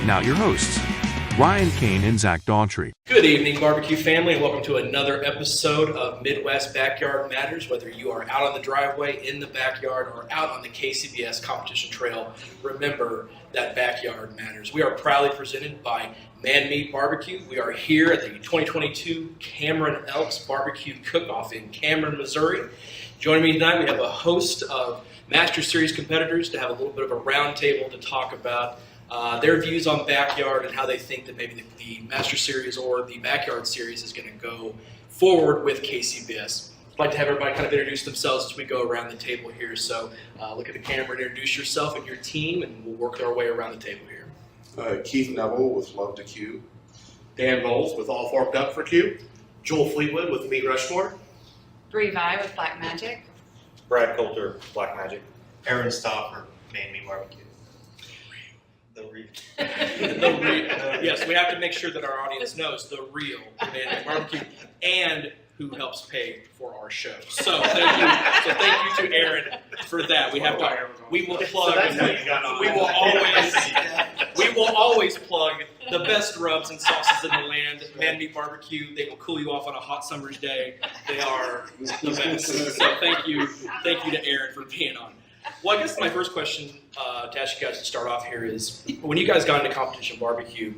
now your hosts, Ryan Kane and Zach Daughtry. Good evening, barbecue family, and welcome to another episode of Midwest Backyard Matters. Whether you are out on the driveway, in the backyard, or out on the KCBS competition trail, remember that backyard matters. We are proudly presented by Man Meat Barbecue. We are here at the 2022 Cameron Elks Barbecue Cook-Off in Cameron, Missouri. Joining me tonight, we have a host of Master Series competitors to have a little bit of a roundtable to talk about their views on backyard and how they think that maybe the Master Series or the Backyard Series is going to go forward with KCBS. I'd like to have everybody kind of introduce themselves as we go around the table here. So look at the camera and introduce yourself and your team, and we'll work our way around the table here. Keith Nebel with Love to Q. Dan Boles with All Forked Up for Q. Joel Fleetwood with Meat Rushmore. Bree Vi with Black Magic. Brad Colter, Black Magic. Aaron Stoffer, Man Meat Barbecue. Yes, we have to make sure that our audience knows the real Man Meat Barbecue and who helps pay for our show. So thank you to Aaron for that. We will plug. We will always plug the best rubs and sauces in the land. Man Meat Barbecue. They will cool you off on a hot summer's day. They are the best. So thank you to Aaron for being on. Well, I guess my first question to ask you guys to start off here is, when you guys got into competition barbecue,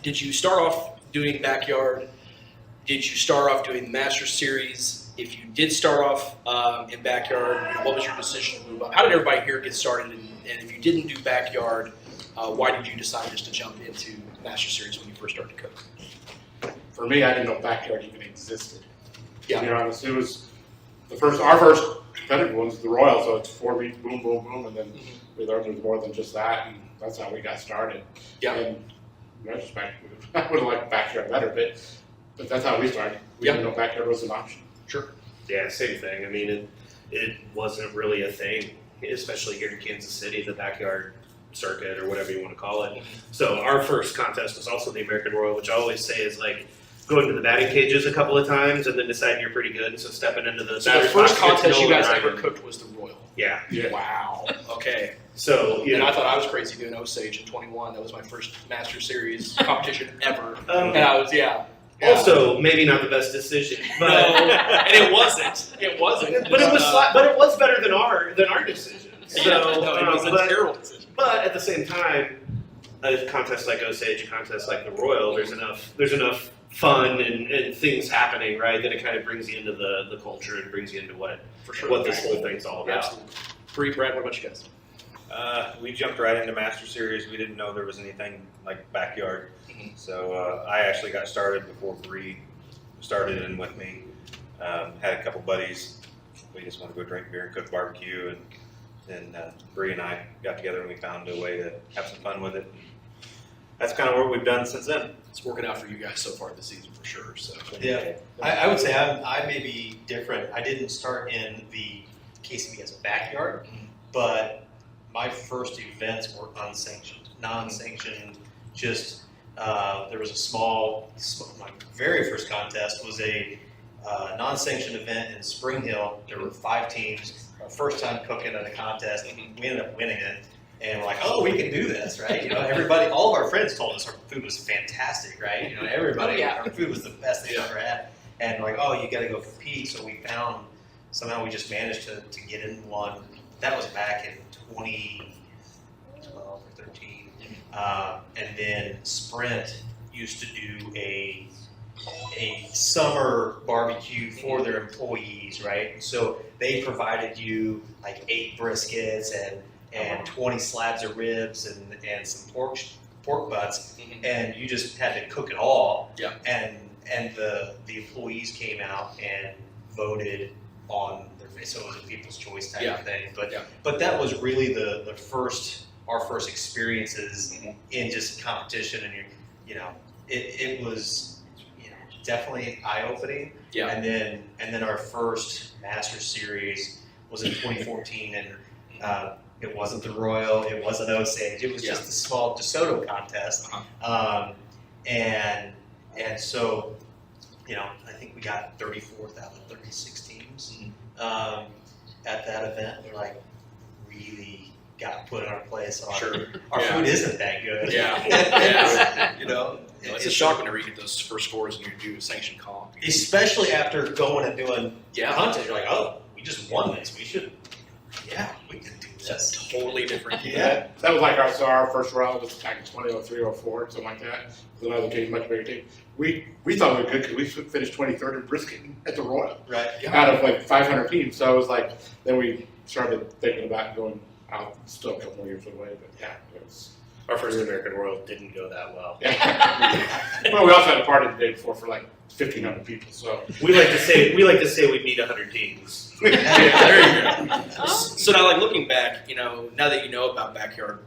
did you start off doing backyard? Did you start off doing the Master Series? If you did start off in backyard, what was your decision to move up? How did everybody here get started? And if you didn't do backyard, why did you decide just to jump into Master Series when you first started to cook? For me, I didn't know backyard even existed. Yeah. To be honest, it was our first competitive one was the Royal, so it's 4 weeks, boom, boom, boom, and then we learned there's more than just that, and that's how we got started. Yeah. And in retrospect, I would have liked backyard better, but that's how we started. We didn't know backyard was an option. Sure. Yeah, same thing. I mean, it wasn't really a thing, especially here in Kansas City, the backyard circuit or whatever you want to call it. So our first contest was also the American Royal, which I always say is like going to the batting cages a couple of times and then deciding you're pretty good, and so stepping into the So the first contest you guys ever cooked was the Royal. Yeah. Wow. Okay. So I thought I was crazy doing Osage in 21. That was my first Master Series competition ever. And I was Also, maybe not the best decision. But no, and it wasn't. It wasn't. But it was better than our decision. So no, it was a terrible decision. But at the same time, a contest like Osage, a contest like the Royal, there's enough fun and things happening, right, that it kind of brings you into the culture and brings you into what this whole thing's all about. Absolutely. Bree, Brad, what about you guys? We jumped right into Master Series. We didn't know there was anything like backyard. Mm-hmm. So I actually got started before Bree started in with me. Had a couple buddies. We just wanted to go drink beer and cook barbecue. And then Bree and I got together and we found a way to have some fun with it. That's kind of what we've done since then. It's working out for you guys so far this season for sure. So Yeah, I would say I may be different. I didn't start in the KCBS backyard, but my first events were unsanctioned, non-sanctioned. Just there was a small. My very first contest was a non-sanctioned event in Spring Hill. There were 5 teams. Our first time cooking at a contest, we ended up winning it. And we're like, oh, we can do this, right? Everybody, all of our friends told us our food was fantastic, right? Everybody, our food was the best they've ever had. And we're like, oh, you got to go compete. So we somehow we just managed to get in one. That was back in 2012 or 13. And then Sprint used to do a summer barbecue for their employees, right? So they provided you like 8 briskets and 20 slabs of ribs and some pork butts, and you just had to cook it all. Yeah. And the employees came out and voted on their face, so it was a people's choice type of thing. But that was really our first experiences in just competition, and it was definitely eye opening. Yeah. And then our first Master Series was in 2014, and it wasn't the Royal, it wasn't Osage, it was just a small DeSoto contest. And so, I think we got 34th out of 36 teams at that event. They're like really got put in our place. Sure. Our Yeah. food isn't that good. Yeah. Yeah. You know, It's a shock whenever you get those first scores and you do a sanctioned comp. especially after going and doing Yeah. content. You're like, oh, we just won this. We should. Yeah, we can do That's this. totally different. Yeah. That was like our first round was back in 2003 or 4, something like that. With another team, much bigger team. We thought we were good because we finished 23rd in brisket at the Royal Right. out of like 500 teams. So it was like, then we started thinking about going out, still a couple more years away, but yeah, it was. Our first American Royal didn't go that well. Yeah. Well, we also had a party the day before for like 1,500 people, so. We like to say we beat 100 teams. Yeah, there you go. So now, like looking back, now that you know about backyard,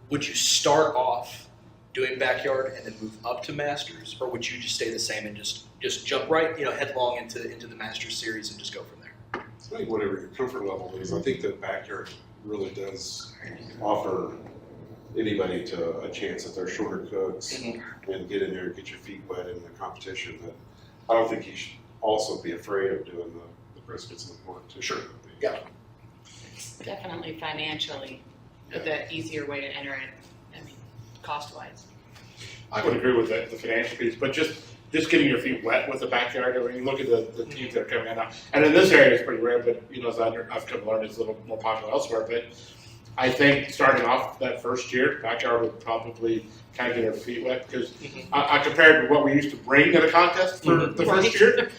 would you start off doing backyard and then move up to Masters, or would you just stay the same and just jump right, headlong into the Masters series and just go from there? I think whatever your comfort level is, I think that backyard really does offer anybody to a chance at their shorter cooks and get in there and get your feet wet in the competition. That I don't think you should also be afraid of doing the briskets and the pork too. Sure. Yeah. Definitely financially, the easier way to enter it, I mean, cost-wise. I would agree with the financial piece, but just getting your feet wet with the backyard. I mean, you look at the teams that are coming in now, and in this area it's pretty rare, but as I've come to learn, it's a little more popular elsewhere. But I think starting off that first year, backyard would probably kind of get our feet wet because I compared to what we used to bring in a contest for the first year.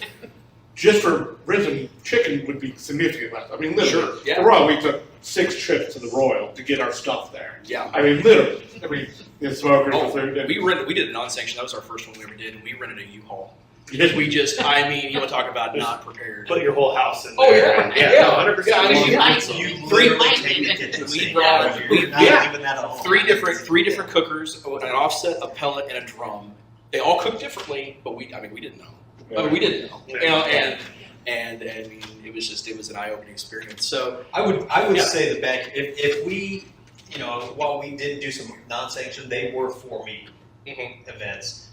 Just for ribs and chicken would be significantly less. I mean, literally, Sure, yeah. the Royal, we took 6 trips to the Royal to get our stuff there. Yeah. I mean, literally. I mean, the smokers, the food. and- We did a non-sanctioned. That was our first one we ever did, and we rented a U-Haul. Yes, We just, you want to talk about not prepared. Put your whole house in Oh, there. yeah. and- Yeah. no, 100%. Yeah, I mean, You might- You Three- literally take the kitchen we sink brought- out. we- You're not yeah. leaving that at home. three different cookers, an offset, a pellet, and a drum. They all cook differently, but we didn't know. I mean, we didn't know. And I mean, it was an eye-opening experience. So I would Yeah. say the back if we while we did do some non-sanctioned, they were 4 meat events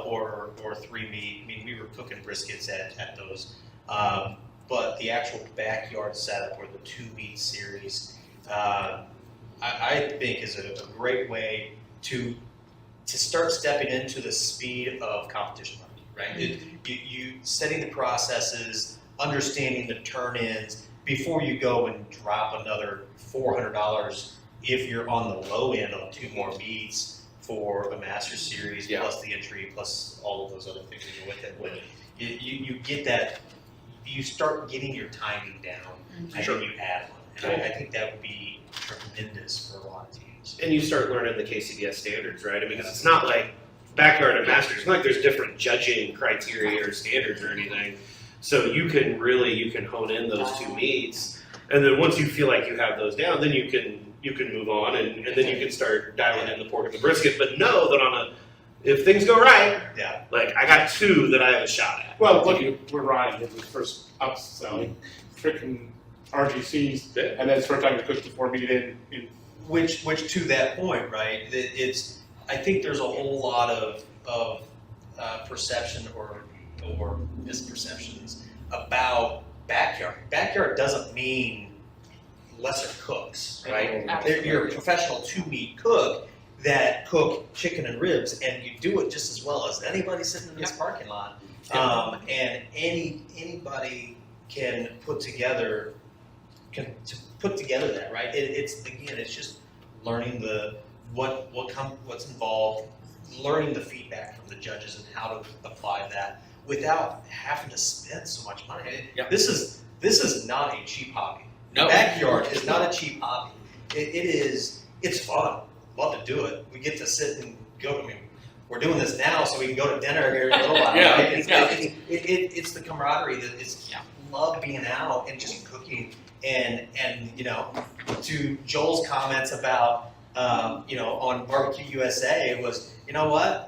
or 3 meat. I mean, we were cooking briskets at those, but the actual backyard setup or the 2 meat series, I think is a great way to start stepping into the speed of competition running, right? You setting the processes, understanding the turn-ins before you go and drop another $400 if you're on the low end on 2 more meets for a Master Series plus the entry plus all of those other things that go with it. When you get that, you start getting your timing down, and then you add one. And I think that would be tremendous for a lot of teams. And you start learning the KCBS standards, right? I mean, because it's not like backyard and masters. It's not like there's different judging criteria or standards or anything. So you can hone in those 2 meets, and then once you feel like you have those down, then you can move on, and then you can start dialing in the pork and the brisket. But know that if things go right, like I got 2 that I have a shot at. Well, look at where Ryan did his first upselling, freaking RGCs, and then it's first time to cook the 4 meat in. Which to that point, right? I think there's a whole lot of perception or misperceptions about backyard. Backyard doesn't mean lesser cooks, right? You're a professional 2 meat cook that cook chicken and ribs, and you do it just as well as anybody sitting in this parking lot. And anybody can put together that, right? It's just learning what's involved, learning the feedback from the judges and how to apply that without having to spend so much money. This is not a cheap hobby. No. Backyard is not a cheap hobby. It's fun. Love to do it. We get to sit and go. I mean, we're doing this now so we can go to dinner here in a little while. Yeah. Right? It's the camaraderie that love being out and just cooking and to Joel's comments about on Barbecue USA was, you know what?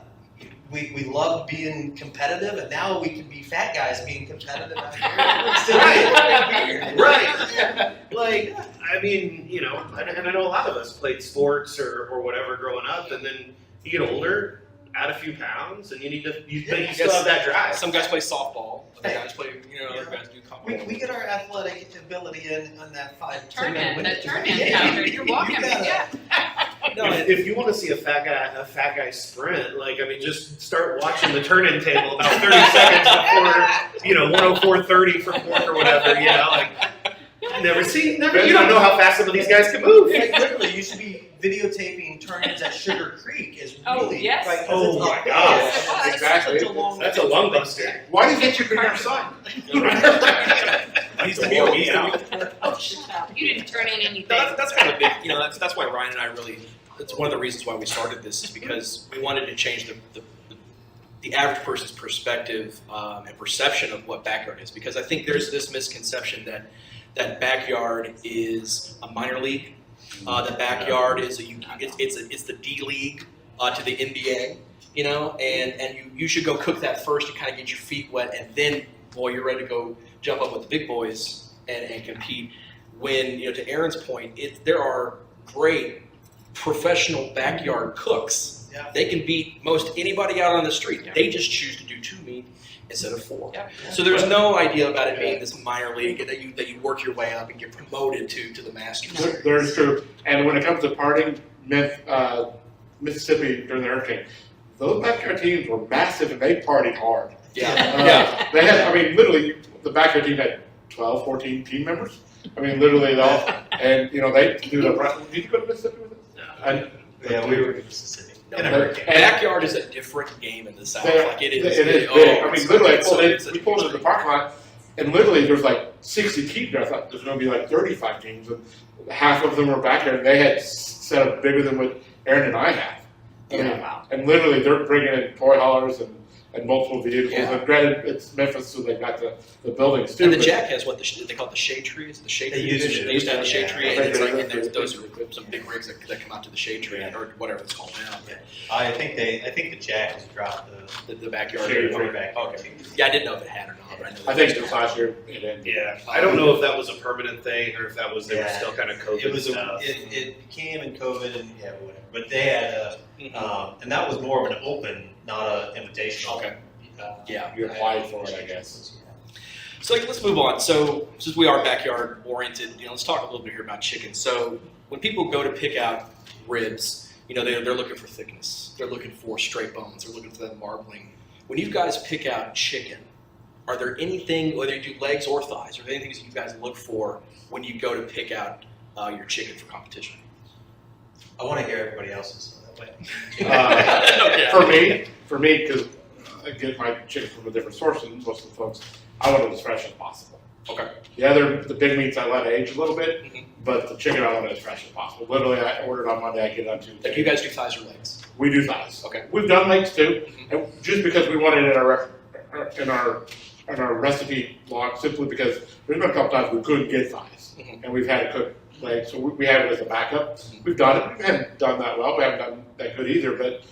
We love being competitive, and now we can be fat guys being competitive out here. Right. Like, I mean, and I know a lot of us played sports or whatever growing up, and then you get older, add a few pounds, and you still have that drive. Some guys play softball. Other guys play, other guys do We get our athletic ability in on that 5 Turn 10 in, minute that turn window. in counter, you're walking, You gotta- yeah. No, if you want to see a fat guy sprint, like I mean, just start watching the turn-in table about 30 seconds before 104.30 for corn or whatever. Like you don't know how fast some of these guys can move. Like literally, you should be videotaping turn-ins at Sugar Creek. Is really Oh, yes. like, 'cause Oh it's my not- gosh. Yes, it was. Exactly. Such a long That's a lung buster. Why do you think you bring our son? He's the me out. Oh, shut up. You didn't turn in anything. That's kind of big. That's why Ryan and I really. That's one of the reasons why we started this is because we wanted to change the average person's perspective and perception of what backyard is. Because I think there's this misconception that backyard is a minor league. The backyard is it's the D League to the NBA. And you should go cook that first to kind of get your feet wet, and then you're ready to go jump up with the big boys and compete. When to Aaron's point, there are great professional backyard cooks. Yeah. They can beat most anybody out on the street. Yeah. They just choose to do 2 meat instead of 4. Yeah. So there's no idea about it being this minor league that you work your way up and get promoted to the Masters. There's true. And when it comes to partying, Mississippi during the hurricane, those backyard teams were massive and they partied hard. Yeah. They had, literally, the backyard team had 12, 14 team members. Literally, and they do the. Did you go to Mississippi with us? And Yeah, we were in Mississippi. No, In a no. hurricane. Backyard is a different game in the South. Like it is. It is big. Literally, we pulled into the parking lot, and literally there's like 60 teams there. I thought there's going to be like 35 teams, and half of them were back there, and they had set up bigger than what Aaron and I have. Wow. And literally they're bringing in toy haulers and multiple vehicles. Yeah. And granted, it's Memphis, so they got the buildings too. And the but- Jack has they call it the shade tree. Is it the shade They tree? used to. They used to have the shade Yeah. tree, and it's like and there's Those- those some big rigs that come out to the shade tree or whatever it's called now. I think the Jack has dropped The backyard. Shade the tree. backyard Okay. team. Yeah, I didn't know if it had or not, but I know. I think it was last year. It ended. Yeah, I don't know if that was a permanent thing or if that was they were still kind of COVID It was stuff. it came in COVID and whatever. But they had and that was more of an open, not an invitational. Okay. Yeah. You applied for it, I guess. So let's move on. So since we are backyard oriented, let's talk a little bit here about chicken. So when people go to pick out ribs, they're looking for thickness. They're looking for straight bones. They're looking for that marbling. When you guys pick out chicken, are there anything, whether you do legs or thighs, are there anything that you guys look for when you go to pick out your chicken for competition? I want to hear everybody else's so that way. For me, because I get my chicken from a different source than most of the folks, I want it as fresh as possible. Okay. The big meats I let age a little bit, but the chicken I want it as fresh as possible. Literally, I ordered on Monday, I get it on Tuesday. Like you guys do thighs or legs? We do thighs. Okay. We've done legs too, and just because we want it in our recipe log, simply because there's been a couple times we couldn't get thighs, and we've had to cook legs, so we have it as a backup. We've done it. We haven't done that well. We haven't done that good either, but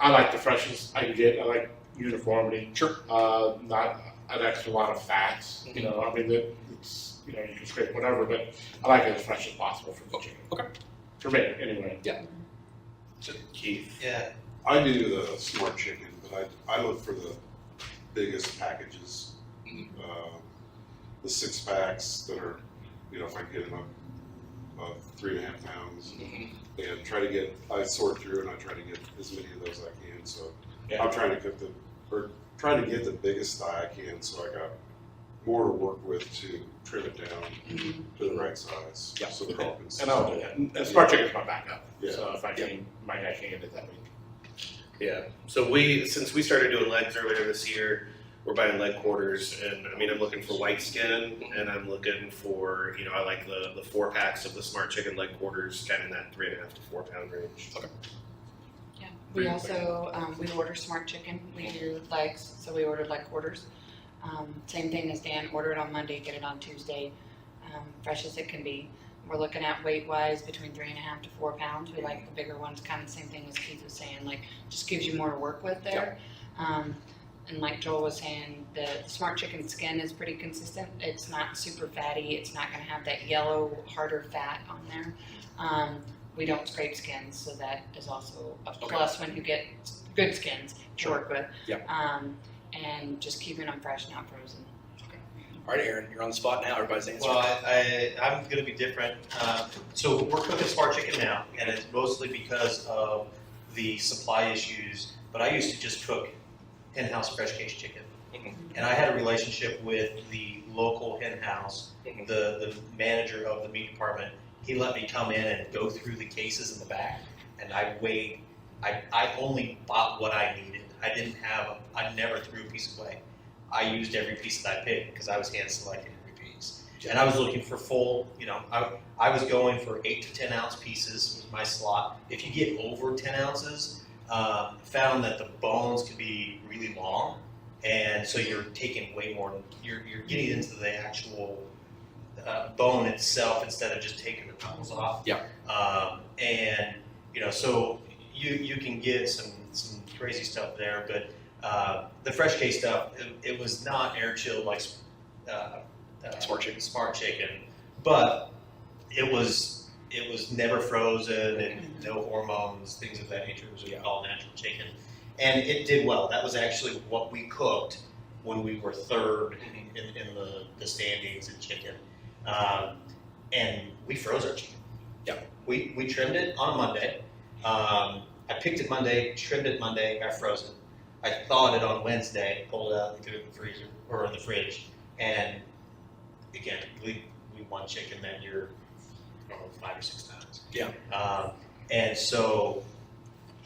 I like the freshness I can get. I like uniformity. Sure. Not an extra lot of fats. It's you can scrape whatever, but I like it as fresh as possible for the chicken. Okay. For me, anyway. Yeah. Keith. Yeah. I do the smart chicken, but I look for the biggest packages, the 6-packs that are, if I can get them up 3.5 pounds, and I sort through and I try to get as many of those as I can. So I'm trying to try to get the biggest thigh I can, so I got more to work with to trim it down to the right size. Yeah. So they're all consistent. And I'll do that. And smart chicken's my backup. Yeah. So if I can, I can get it that week. Yeah. So since we started doing legs earlier this year, we're buying leg quarters, and I'm looking for white skin, and I'm looking for I like the 4-packs of the smart chicken leg quarters, kind of in that 3.5 to 4 pound range. Okay. Yeah, we also, we order smart chicken, we do legs, so we ordered leg quarters. Same thing as Dan, order it on Monday, get it on Tuesday, fresh as it can be. We're looking at weight-wise between 3.5 to 4 pounds. We like the bigger ones, kind of the same thing as Keith was saying, like just gives you more to work with there. And like Joel was saying, the smart chicken skin is pretty consistent. It's not super fatty. It's not going to have that yellow, harder fat on there. We don't scrape skins, so that is also a plus when you get good skins to work with. Yep. And just keeping them fresh, not frozen. Okay. All right, Aaron, you're on the spot now. Everybody's answering. Well, I'm going to be different. So we're cooking smart chicken now, and it's mostly because of the supply issues. But I used to just cook in-house fresh case chicken, and I had a relationship with the local hen house, the manager of the meat department. He let me come in and go through the cases in the back, and I weighed. I only bought what I needed. I never threw a piece away. I used every piece that I picked because I was hand selecting every piece. And I was looking for full, I was going for 8 to 10 ounce pieces was my slot. If you get over 10 ounces, found that the bones could be really long. And so you're taking way more, you're getting into the actual bone itself instead of just taking the bones off. Yeah. So you can get some crazy stuff there, but the fresh case stuff, it was not air chilled like Smart Chicken, but it was never frozen and no hormones, things of that nature. It was all natural chicken, and it did well. That was actually what we cooked when we were third in the standings in chicken, and we froze our chicken. Yeah, we trimmed it on a Monday. I picked it Monday, trimmed it Monday, got frozen. I thawed it on Wednesday, pulled it out and threw it in the freezer or in the fridge. And again, we won chicken that year, 5 or 6 times. Yeah. And so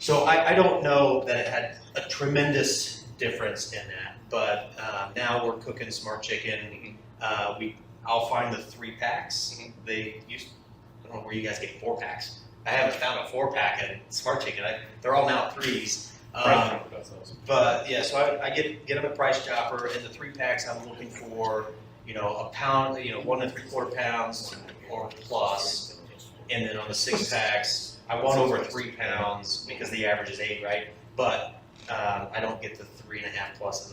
I don't know that it had a tremendous difference in that, but now we're cooking smart chicken. I'll find the 3-packs. I don't know where you guys get 4-packs. I haven't found a 4-pack in smart chicken. They're all now 3s. But yeah, so I get them at Price Chopper, and the 3-packs I'm looking for, a pound, 1 3/4 pounds or plus, and then on the 6-packs, I want over 3 pounds because the average is 8, right? But I don't get the 3.5 pluses.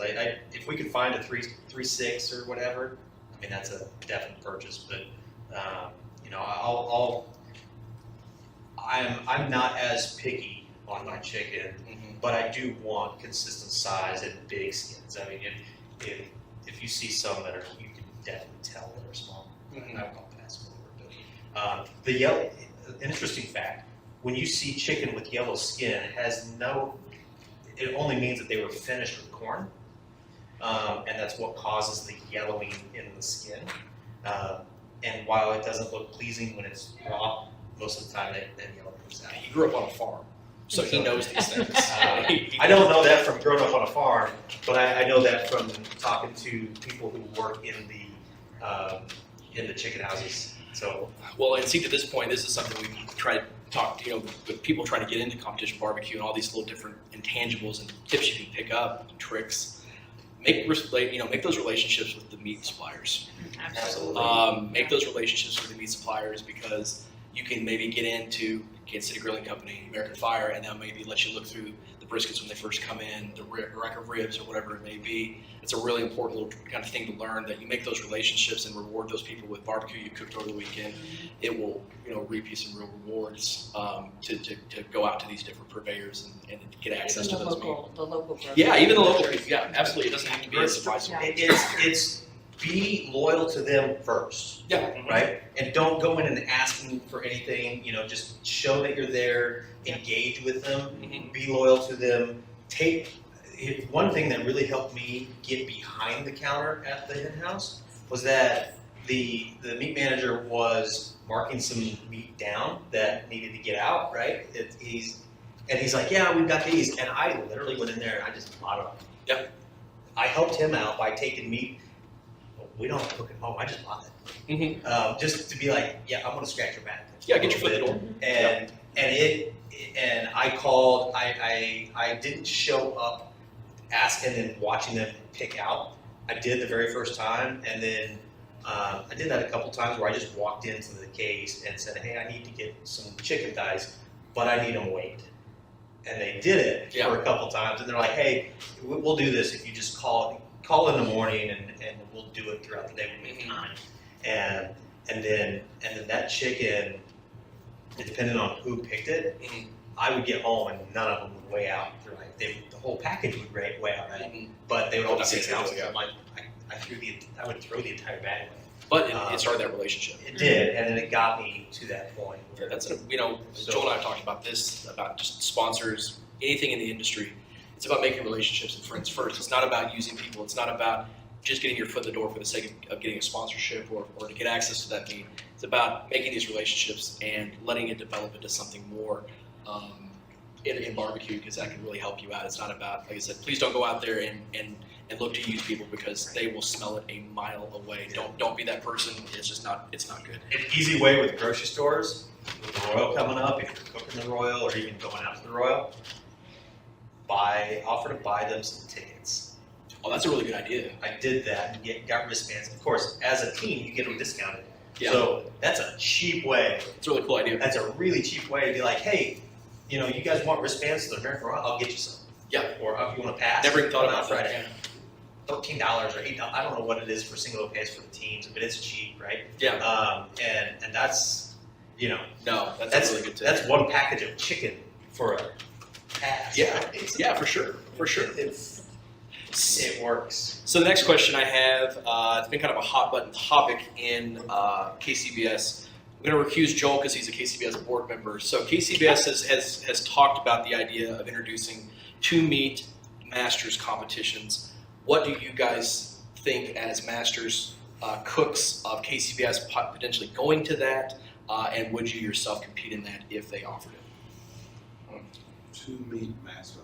If we could find a 3.6 or whatever, I mean that's a definite purchase. But I'm not as picky on my chicken. But I do want consistent size and big skins. I mean, if you see some that are, you can definitely tell that are small. I'll pass them over. But the yellow, interesting fact, when you see chicken with yellow skin, it only means that they were finished with corn, and that's what causes the yellowing in the skin. And while it doesn't look pleasing when it's raw, most of the time that yellow comes out. He grew up on a farm, so he knows these things. I don't know that from growing up on a farm, but I know that from talking to people who work in the chicken houses. So, well, and see, to this point, this is something we try to talk, with people trying to get into competition barbecue and all these little different intangibles and tips you can pick up, and tricks. Make those relationships with the meat suppliers. Absolutely. Make those relationships with the meat suppliers, because you can maybe get into Kansas City Grilling Company, American Fire, and they'll maybe let you look through the briskets when they first come in, the rack of ribs or whatever it may be. It's a really important little kind of thing to learn, that you make those relationships and reward those people with barbecue you cooked over the weekend. It will, reap you some real rewards to go out to these different purveyors and get access to those meat. The local growers. Yeah, even the local people. Yeah, absolutely. It doesn't have to be a surprise. Yeah. it's be loyal to them first. Yeah. Right? And don't go in and asking for anything, just show that you're there, engage with them, be loyal to them. One thing that really helped me get behind the counter at the hen house was that the meat manager was marking some meat down that needed to get out, right? He's like, yeah, we've got these. And I literally went in there and I just bought them. Yep. I helped him out by taking meat. We don't cook at home. I just bought it. Just to be like, yeah, I'm gonna scratch your back. Yeah, get your foot in the door. And I called. I didn't show up asking and watching them pick out. I did the very first time, and then I did that a couple times where I just walked into the case and said, hey, I need to get some chicken thighs, but I need them weighed. And they did it for a couple times, and they're like, hey, we'll do this if you just call in the morning, and we'll do it throughout the day when we have time. And then that chicken, depending on who picked it, I would get home and none of them would weigh out. Right? The whole package would weigh out, right? But they would all be 6 ounces. I'm like, I would throw the entire bag away. But it started that relationship. It did, and then it got me to that point. Where, That's Joel and I have talked about this, about just sponsors, anything in the industry. It's about making relationships and friends first. It's not about using people. It's not about just getting your foot in the door for the sake of getting a sponsorship or to get access to that meet. It's about making these relationships and letting it develop into something more in barbecue, because that can really help you out. It's not about, like I said, please don't go out there and look to use people, because they will smell it a mile away. Don't be that person. It's not good. an easy way with grocery stores, with the Royal coming up, if you're cooking the Royal or even going out to the Royal, offer to buy them some tickets. Oh, that's a really good idea. I did that and got wristbands. Of course, as a team, you get them discounted. Yeah. So that's a cheap way. It's a really cool idea. That's a really cheap way to be like, hey, you guys want wristbands to the American Royal? I'll get you some. Yeah. Or if you want to pass, Never even thought come about out that. Friday. $13 or $8. I don't know what it is for single pays for the teams, but it's cheap, right? Yeah. And that's, No, that's a really good tip. that's one package of chicken for a pass. Yeah. It's- Yeah, for sure. For sure. It works. So the next question I have, it's been kind of a hot button topic in KCBS. I'm going to recuse Joel because he's a KCBS board member. So KCBS has talked about the idea of introducing 2-meat Masters competitions. What do you guys think as Masters cooks of KCBS potentially going to that? And would you yourself compete in that if they offered it? 2-meat master.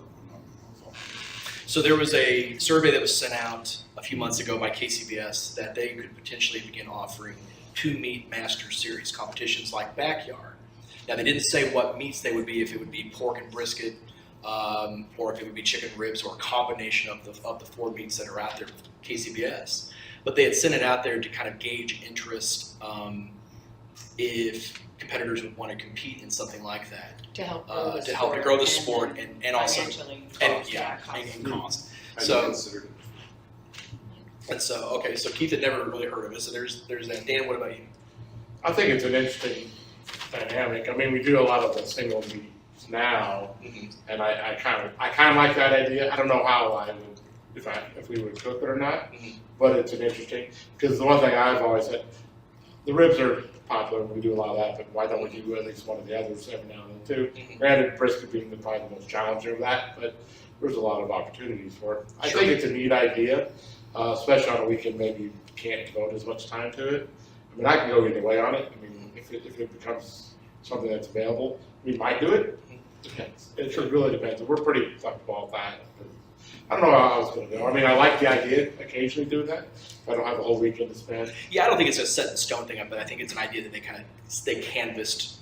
So there was a survey that was sent out a few months ago by KCBS that they could potentially begin offering 2-meat Master Series competitions like Backyard. Now, they didn't say what meats they would be, if it would be pork and brisket, or if it would be chicken ribs, or a combination of the 4 meats that are out there with KCBS. But they had sent it out there to kind of gauge interest if competitors would want to compete in something like that. To help grow the to sport. help to grow the sport and also financially and cost, yeah, cost. and cost. Have you So considered it? and so okay, so Keith had never really heard of it. So there's that. Dan, what about you? I think it's an interesting dynamic. I mean, we do a lot of the single meats now, and I kind of like that idea. I don't know how I would if we would cook it or not, but it's an interesting, because the one thing I've always said, the ribs are popular. We do a lot of that, but why don't we do at least one of the others every now and then too? Granted, brisket being probably the most challenging of that, but there's a lot of opportunities for it. I Sure. think it's a neat idea, especially on a weekend. Maybe you can't devote as much time to it. I mean, I can go either way on it. I mean, if it becomes something that's available, we might do it. Depends. It really depends. We're pretty flexible with that. But I don't know how I was going to go. I mean, I like the idea of occasionally doing that. If I don't have a whole weekend to spend. Yeah, I don't think it's a set in stone thing, but I think it's an idea that they canvassed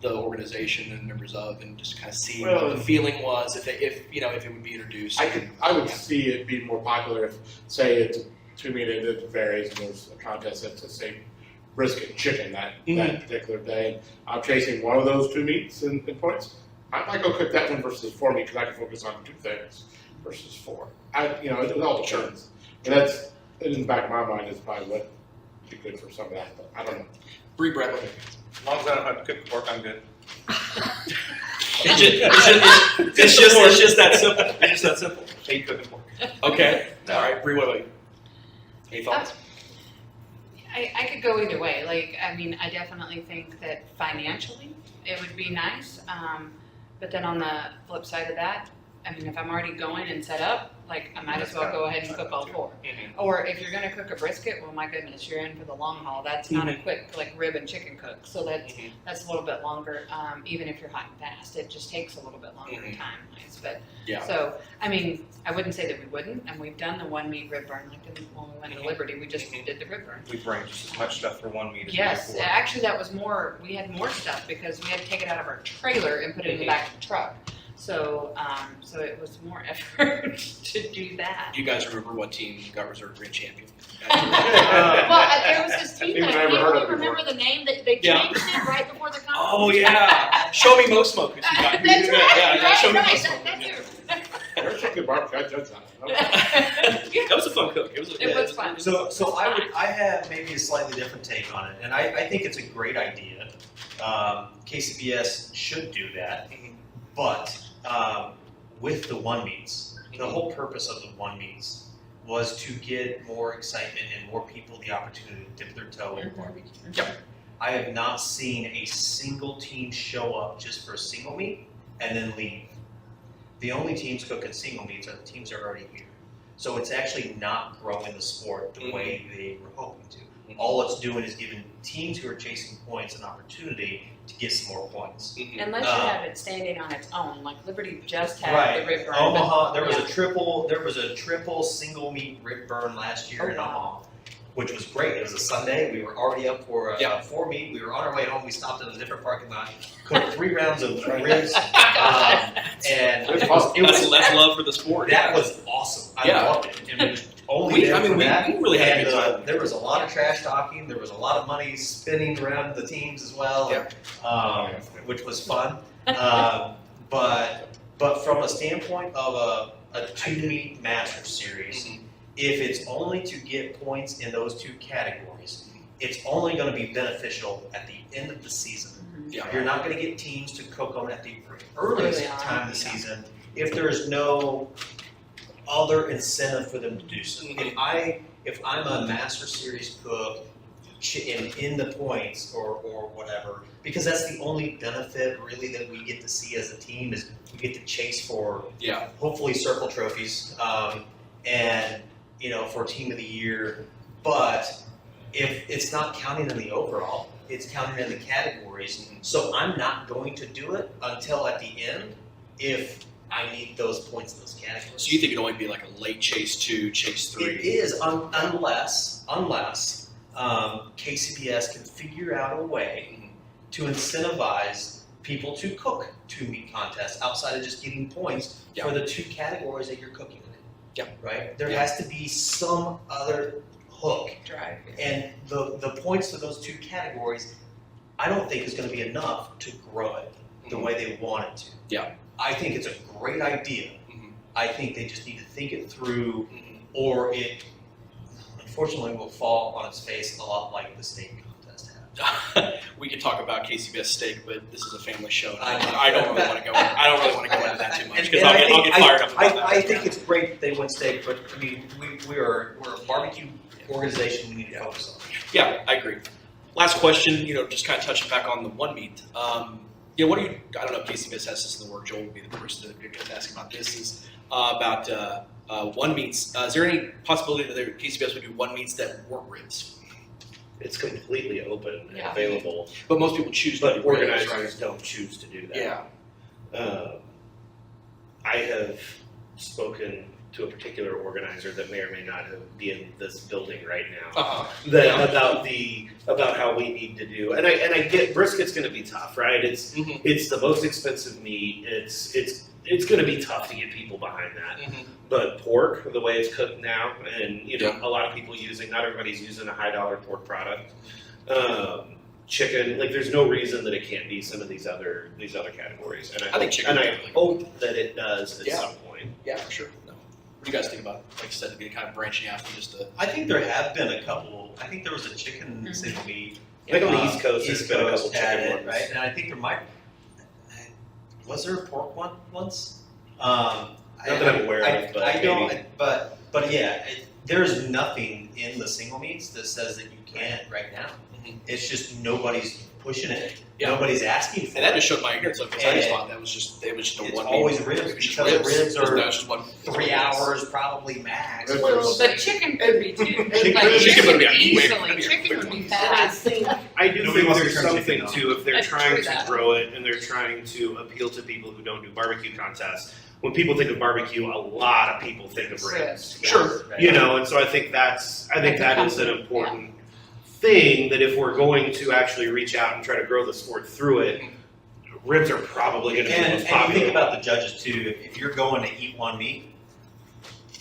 the organization and members of, and just kind of see what the feeling was if it would be introduced. I would see it be more popular if, say, it's 2-meat, it varies, and there's a contest that's, say, brisket and chicken that particular day. I'm chasing one of those 2 meats in points. I might go cook that one versus 4 meat, because I can focus on 2 things versus 4. It all depends. And that's, in the back of my mind, is probably what would be good for some of that, but I don't know. Bree Bradley. As long as I don't have to cook pork, I'm good. It's just that simple. It's just that simple. Hate cooking pork. Okay. All right, Bree, what about you? Any thoughts? I could go either way. Like, I mean, I definitely think that financially it would be nice. But then on the flip side of that, I mean, if I'm already going and set up, like, I might as well go ahead and cook all 4. Or if you're gonna cook a brisket, well, my goodness, you're in for the long haul. That's not a quick, like, rib and chicken cook. So that's a little bit longer, even if you're hot and fast. It just takes a little bit longer time-wise. But, Yeah. so, I mean, I wouldn't say that we wouldn't, and we've done the 1-meat rib burn. Like, when we went to Liberty, we just did the rib burn. We bring just as much stuff for 1 meat as Yes, we do 4. actually, that was more, we had more stuff because we had to take it out of our trailer and put it in the back of the truck. So, so it was more effort to do that. Do you guys remember what team got reserved grand champion? Well, there was this team Even that, I do never you heard really of it before. remember the name that they Yeah. changed it right before the conference? Oh yeah, show me Mo Smoke. That's right, Yeah, show me Mo right, Smoke. that's it. There's a good barbecue. I judge that. That was a fun cook. It was fun. So I have maybe a slightly different take on it, and I think it's a great idea. KCBS should do that, but with the 1 meats, the whole purpose of the 1 meats was to get more excitement and more people the opportunity to dip their toe in barbecue. Yep. I have not seen a single team show up just for a single meat and then leave. The only teams cooking single meats are the teams that are already here. So it's actually not growing the sport the way they were hoping to. All it's doing is giving teams who are chasing points an opportunity to get some more points. Unless you have it standing on its own, like Liberty just had the rib burn. Omaha, there was a triple single meat rib burn last year in Omaha, which was great. It was a Sunday. We were already up for a 4 meat. We were on our way home. We stopped in a different parking lot, cooked 3 rounds of ribs, and it was that's love for the sport. that was awesome. I loved it. And it was only We there for that. really had a And, good time. there was a lot of trash talking. There was a lot of money spinning around the teams as well, which was fun. But from a standpoint of a 2-meat master series, if it's only to get points in those 2 categories, it's only going to be beneficial at the end of the season. Yeah. You're not going to get teams to cook them at the earliest Early on, time of the season if there's no other incentive for them to do so. If I'm a Master Series cook in the points or whatever, because that's the only benefit really that we get to see as a team is we get to chase for hopefully circle trophies and for Team of the Year. But if it's not counting in the overall, it's counting in the categories. So I'm not going to do it until at the end if I need those points in those categories. So you think it'd only be like a late chase 2, chase 3? It is unless KCBS can figure out a way to incentivize people to cook 2-meat contests outside of just getting points for the 2 categories that you're cooking in. Right? There has to be some other hook. Drive. And the points to those 2 categories, I don't think is going to be enough to grow it the way they want it to. Yeah. I think it's a great idea. I think they just need to think it through, or it unfortunately will fall on its face a lot like the steak contest had. We could talk about KCBS steak, but this is a family show. I know. I don't really want to go. I don't really want to go into that too much because And I'll get fired up about that. I think it's great that they win steak, but I mean, we're a barbecue organization. We need to focus on. Yeah, I agree. Last question. Just kind of touching back on the 1 meat. What do you? I don't know if KCBS has this in the work. Joel would be the person to ask about this. Is about 1 meats. Is there any possibility that KCBS would do 1 meats that weren't ribs? It's completely open and available, But most people choose to but do ribs, organizers right? don't choose to do that. Yeah. I have spoken to a particular organizer that may or may not be in this building right now. About how we need to do, and I get brisket's going to be tough, right? It's the most expensive meat. It's going to be tough to get people behind that. But pork, the way it's cooked now, and a lot of people not everybody's using a $high pork product. Chicken, there's no reason that it can't be some of these other categories. And I think chicken. And I hope that it does at some point. Yeah, for sure. No. What do you guys think about, like you said, to be kind of branching out from just the? I think there have been a couple. I think there was a chicken single meat. Like on the East Coast, there's been a couple had chicken it, ones. right? And I think there might. Was there a pork one once? Not that I'm aware of, but I don't. maybe. But yeah, there's nothing in the single meats that says that you can't right now. It's just nobody's pushing it. Yeah. Nobody's asking for And that it. just showed my ignorance. Because I just thought it was just a It's 1 meat. always ribs It was just because the ribs are That was just 3 hours probably max. Well, but chicken could be too. Chicken would be easily. Chicken would be fast. I do Nobody think wants to there's turn something chicken to if they're That's trying true, to that. grow it and they're trying to appeal to people who don't do barbecue contests. When people think of barbecue, a lot of people think of ribs. Sure. And so I think that is an important thing that if we're going to actually reach out and try to grow the sport through it, ribs are probably going to be the most And you popular. think about the judges too. If you're going to eat 1 meat,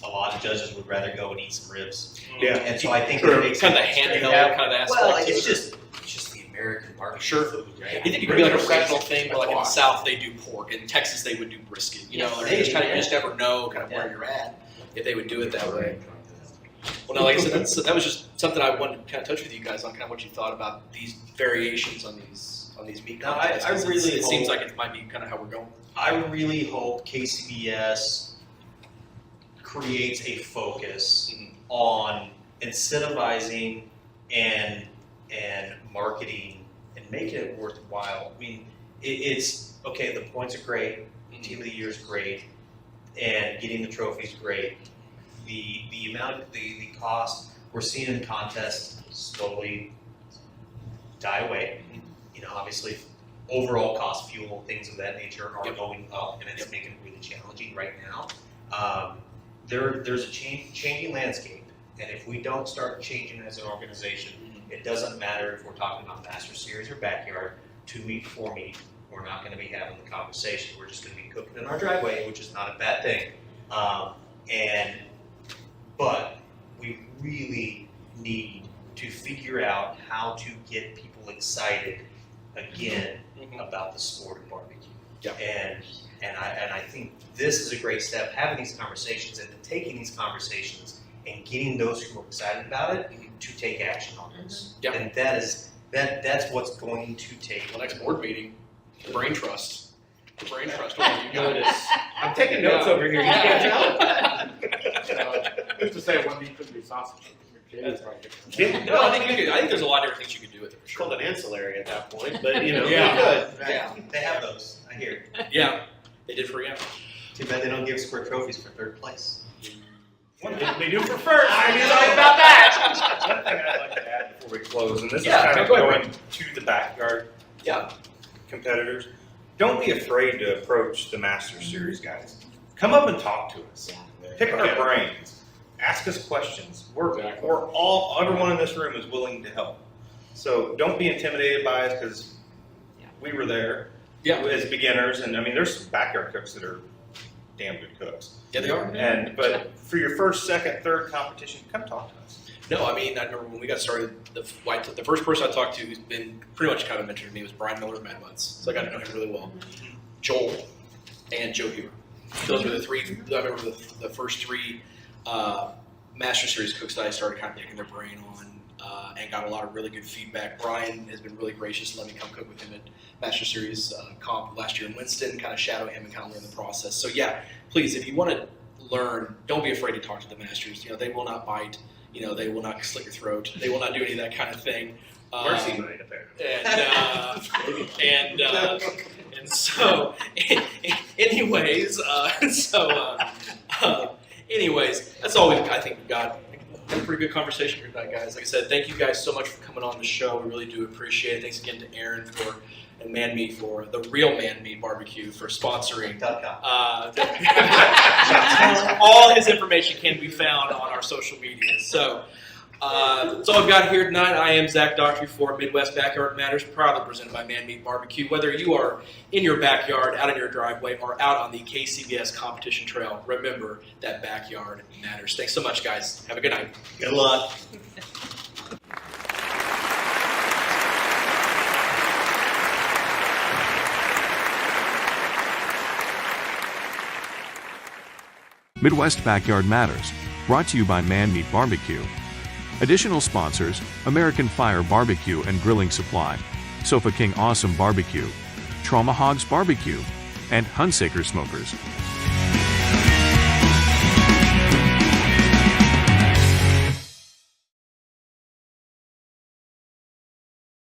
a lot of judges would rather go and eat some ribs. Yeah. And so I think Sure. it makes Kind of the it handheld straight out. kind of aspect. Well, to it's it. just the American barbecue Sure. food, right? You think it could be like a regional thing where, like in the South, they do pork, in Texas, they would do brisket. You Yes. know, you just never know kind of where you're at if they would do it that way. Well, no, like I said, that was just something I wanted to kind of touch with you guys on, kind of what you thought about these variations on these meat No, contests. I 'cause really it seems hope- like it might be kind of how we're going. I really hope KCBS creates a focus on incentivizing and marketing and making it worthwhile. I mean, it's okay. The points are great. Team of the year is great, and getting the trophy is great. The amount, the cost we're seeing in contests slowly die away. You know, obviously, overall cost, fuel, things of that nature are going up, and it's making it really challenging right now. There's a changing landscape, and if we don't start changing as an organization, it doesn't matter if we're talking about Master Series or Backyard, 2 meet, 4 meet, we're not going to be having the conversation. We're just going to be cooking in our driveway, which is not a bad thing. But we really need to figure out how to get people excited again about the sport of barbecue. Yep. And I think this is a great step, having these conversations and then taking these conversations and getting those who are excited about it to take action on this. Yep. And that's what's going to take. The next board meeting, the brain trust. The brain trust. What you notice? I'm taking notes over here. You can't tell. Who's to say one meat couldn't be sausage? No, I think you could. I think there's a lot of different things you could do with it for sure. Called an ancillary at that point, but you know, Yeah. good. Yeah, they have those. I hear. Yeah, they did for you. Too bad they don't give square trophies for third place. They do for first. I knew something about that. One thing I'd like to add before we close, and this Yeah, is kind of go ahead, going to the backyard Yeah. competitors. Don't be afraid to approach the Masters Series guys. Come up and talk to us. Pick our brains. Ask us questions. We're all, everyone in this room is willing to help. So don't be intimidated by us because we were there as beginners. And I mean, there's some backyard cooks that are damn good cooks. Yeah, they are. But for your first, second, third competition, come talk to us. No, I mean, I remember when we got started, the first person I talked to who's been pretty much kind of a mentor to me was Brian Miller of Mad Buds. So I got to know him really well. Joel and Joe Hewer. Those were the three, I remember the first three Master Series cooks that I started kind of picking their brain on and got a lot of really good feedback. Brian has been really gracious to let me come cook with him at Master Series comp last year in Winston, kind of shadow him and kind of learn the process. So yeah, please, if you want to learn, don't be afraid to talk to the Masters. You know, they will not bite. You know, they will not slit your throat. They will not do any of that kind of thing. Mercy might, apparently. And so, anyways, that's all I think we've got. Had a pretty good conversation here tonight, guys. Like I said, thank you guys so much for coming on the show. We really do appreciate it. Thanks again to Aaron and Man Meat for the real Man Meat Barbecue for sponsoring. All his information can be found on our social media. So that's all I've got here tonight. I am Zach Daughtry for Midwest Backyard Matters, proudly presented by Man Meat Barbecue. Whether you are in your backyard, out in your driveway, or out on the KCBS competition trail, remember that backyard matters. Thanks so much, guys. Have a good night. Good luck. Midwest Backyard Matters, brought to you by Man Meat Barbecue. Additional sponsors: American Fire Barbecue and Grilling Supply, Sofa King Awesome Barbecue, Trauma Hogs Barbecue, and Hunsaker Smokers.